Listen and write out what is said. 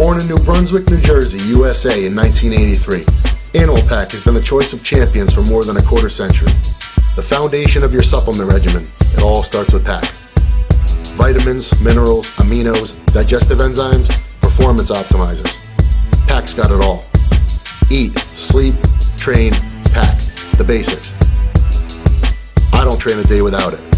Born in New Brunswick, New Jersey, USA in 1983, Animal Pack has been the choice of champions for more than a quarter century. The foundation of your supplement regimen, it all starts with Pack. Vitamins, minerals, aminos, digestive enzymes, performance optimizers. Pack's got it all. Eat, sleep, train, Pack. The basics. I don't train a day without it.